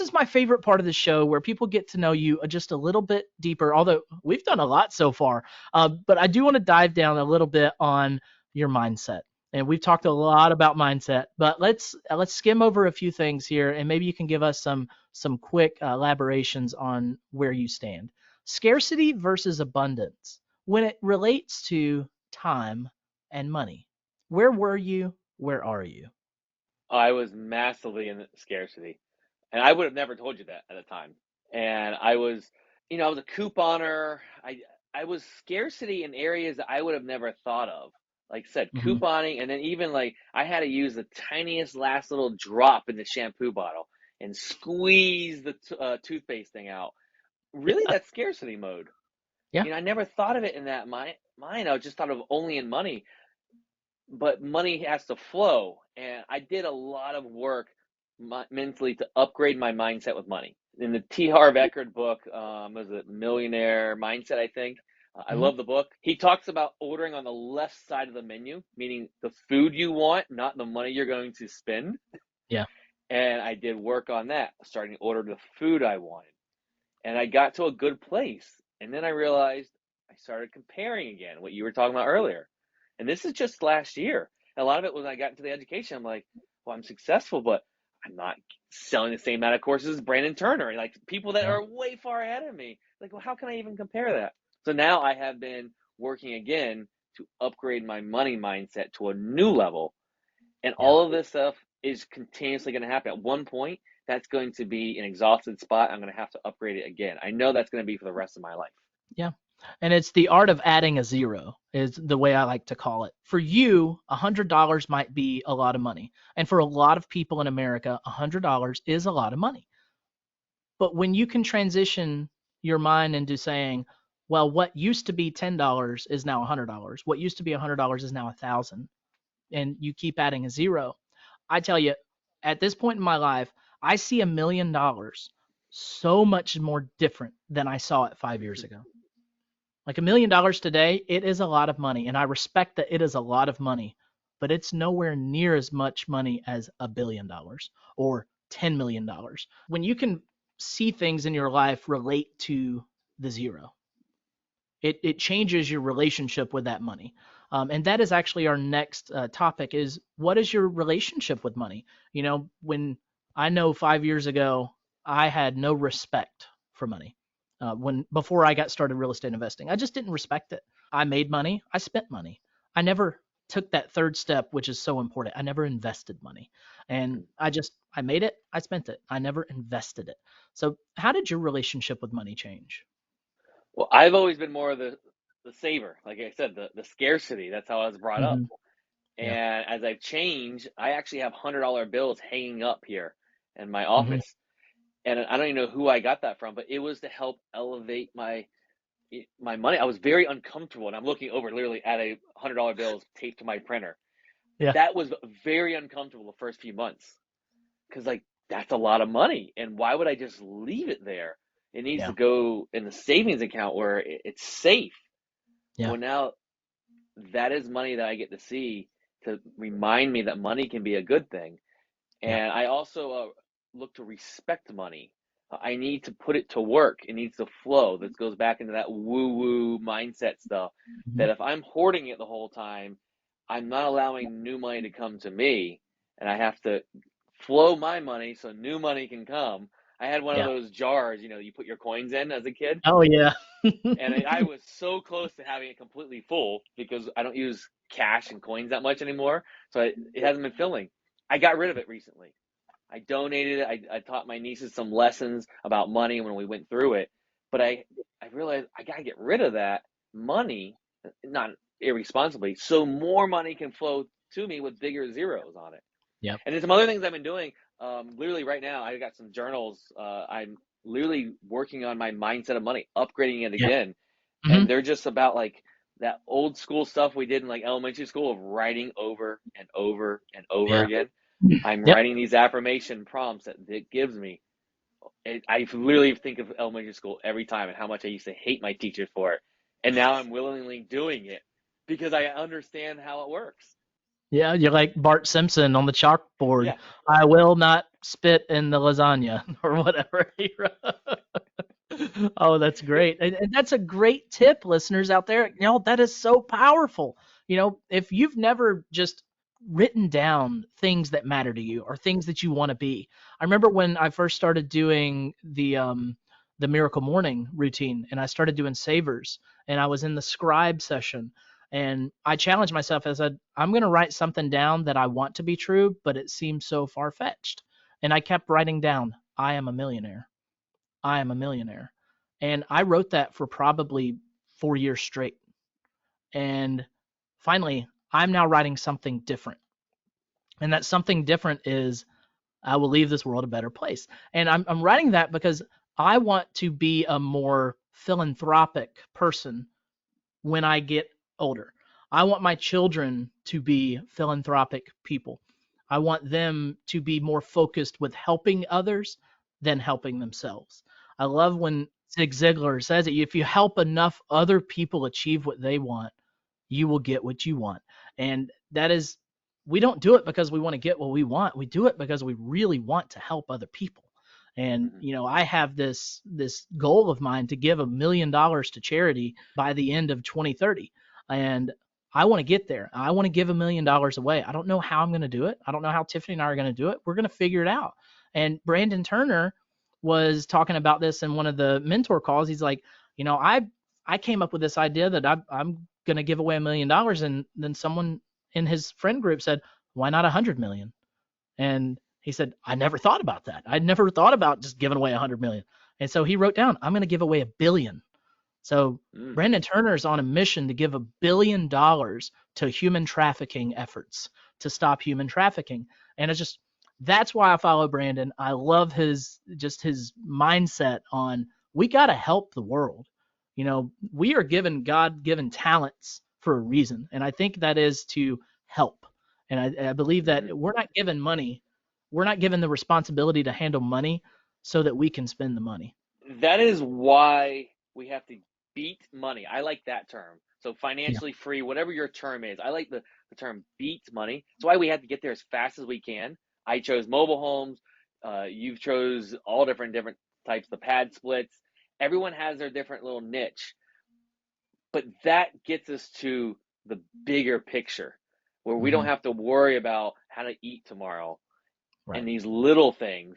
is my favorite part of the show where people get to know you just a little bit deeper, although we've done a lot so far. But I do want to dive down a little bit on your mindset. And we've talked a lot about mindset, but let's skim over a few things here, and maybe you can give us some quick elaborations on where you stand. Scarcity versus abundance. When it relates to time and money, where were you? Where are you? I was massively in scarcity, and I would have never told you that at the time. And I was a couponer. I was scarcity in areas that I would have never thought of. Like I said, Hmm. couponing, and then even like I had to use the tiniest last little drop in the shampoo bottle and squeeze the toothpaste thing out. Really, Yeah, that's scarcity mode. yeah, I never thought of it in that mind. I just thought of only in money, but money has to flow. And I did a lot of work mentally to upgrade my mindset with money. In the T. Harv Eker book, was it Millionaire Mindset, I think? I hmm, love the book. He talks about ordering on the left side of the menu, meaning the food you want, not the money you're going to spend. yeah, And I did work on that, starting to order the food I wanted. And I got to a good place. And then I realized I started comparing again, what you were talking about earlier. And this is just last year. And a lot of it was when I got into the education, I'm like, well, I'm successful, but I'm not selling the same amount of courses as Brandon Turner, like people that yeah. are way far ahead of me. Like, well, how can I even compare that? So now I have been working again to upgrade my money mindset to a new level. And Yeah. all of this stuff is continuously going to happen. At one point, that's going to be an exhausted spot. I'm going to have to upgrade it again. I know that's going to be for the rest of my life. Yeah. And it's the art of adding a zero is the way I like to call it. For you, $100 might be a lot of money. And for a lot of people in America, $100 is a lot of money. But when you can transition your mind into saying, well, what used to be $10 is now $100. What used to be $100 is now 1,000. And you keep adding a zero. I tell you, at this point in my life, I see $1 million so much more different than I saw it 5 years ago. Like $1 million today, it is a lot of money, and I respect that it is a lot of money, but it's nowhere near as much money as $1 billion or $10 million. When you can see things in your life relate to the zero, it changes your relationship with that money. And that is actually our next topic: is what is your relationship with money? When I know 5 years ago, I had no respect for money. When before I got started real estate investing, I just didn't respect it. I made money, I spent money. I never took that third step, which is so important. I never invested money, and I made it, I spent it. I never invested it. So, how did your relationship with money change? Well, I've always been more of the saver. Like I said, the scarcity. That's how I was brought up. Hmm. Yeah. And as I've changed, I actually have $100 bills hanging up here in my Hmm. office. And I don't even know who I got that from, but it was to help elevate my money. I was very uncomfortable, and I'm looking over literally at a $100 bills taped to my printer. Yeah. That was very uncomfortable the first few months because like that's a lot of money, and why would I just leave it there? It needs to Yeah. go in the savings account where it's safe. Yeah. Well, now that is money that I get to see to remind me that money can be a good thing. Yeah. And I also look to respect money. I need to put it to work. It needs to flow. This goes back into that woo woo mindset stuff. Hmm. That if I'm hoarding it the whole time, I'm not allowing new money to come to me, and I have to flow my money so new money can come. I had one of Yeah. those jars, you put your coins in as a kid, Oh yeah. and I was so close to having it completely full because I don't use cash and coins that much anymore. So it hasn't been filling. I got rid of it recently. I donated it. I taught my nieces some lessons about money when we went through it. But I realized I got to get rid of that money, not irresponsibly, so more money can flow to me with bigger zeros on it. Yep. And there's some other things I've been doing. Literally right now, I got some journals. I'm literally working on my mindset of money, upgrading it Yeah. again. Hmm. And they're just about like that old school stuff we did in like elementary school of writing over and over and over Yeah. again. I'm Yep. writing these affirmation prompts that it gives me. I literally think of elementary school every time and how much I used to hate my teachers for it. And now I'm willingly doing it because I understand how it works. Yeah. You're like Bart Simpson on the chalkboard. Yeah. I will not spit in the lasagna or whatever. Oh, that's great. And that's a great tip, listeners out there. That is so powerful. If you've never just written down things that matter to you or things that you want to be. I remember when I first started doing the Miracle Morning routine and I started doing savers and I was in the scribe session and I challenged myself. I said, I'm going to write something down that I want to be true, but it seems so far-fetched. And I kept writing down, I am a millionaire. I am a millionaire. And I wrote that for probably 4 years straight. And finally, I'm now writing something different. And that something different is I will leave this world a better place. And I'm writing that because I want to be a more philanthropic person when I get older. I want my children to be philanthropic people. I want them to be more focused with helping others than helping themselves. I love when Zig Ziglar says it. If you help enough other people achieve what they want, you will get what you want. And that is, we don't do it because we want to get what we want. We do it because we really want to help other people. And I have this goal of mine to give $1 million to charity by the end of 2030, and I want to get there. I want to give $1 million away. I don't know how I'm going to do it. I don't know how Tiffany and I are going to do it. We're going to figure it out. And Brandon Turner was talking about this in one of the mentor calls. He's like, I came up with this idea that I'm going to give away $1 million, and then someone in his friend group said, why not 100 million? And he said, I never thought about that. I'd never thought about just giving away 100 million. And so he wrote down, I'm going to give away $1 billion. So Brandon Turner is on a mission to give $1 billion to human trafficking efforts to stop human trafficking. And that's why I follow Brandon. I love his mindset on, we got to help the world. We are given God-given talents for a reason. And I think that is to help. And I believe that we're not given money. We're not given the responsibility to handle money so that we can spend the money. That is why we have to beat money. I like that term. So financially free, whatever your term is. I like the term beat money. That's why we have to get there as fast as we can. I chose mobile homes. You've chose all different types of pad splits. Everyone has their different little niche. But that gets us to the bigger picture where we don't have to worry about how to eat tomorrow and these little things.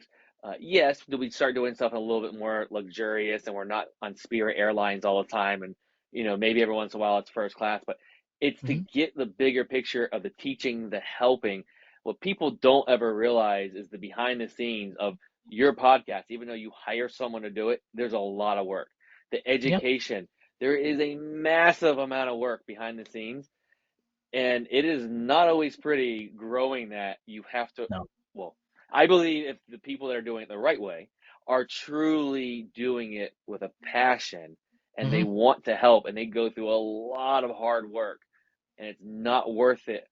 Yes, we start doing stuff a little bit more luxurious and we're not on Spirit Airlines all the time. And, maybe every once in a while it's first class, but it's to get the bigger picture of the teaching, the helping. What people don't ever realize is the behind the scenes of your podcast. Even though you hire someone to do it, there's a lot of work. The education, there is a massive amount of work behind the scenes. And it is not always pretty growing that. You have to, well, I believe if the people that are doing it the right way are truly doing it with a passion and they want to help and they go through a lot of hard work and it's not worth it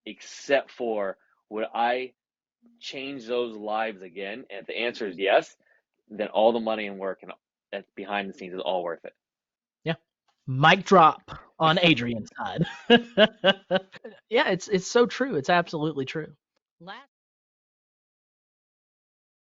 except for, would I change those lives again? And if the answer is yes, then all the money and work and that's behind the scenes is all worth it. Yeah. Mic drop on Adrian's side. Yeah, it's so true. It's absolutely true. Last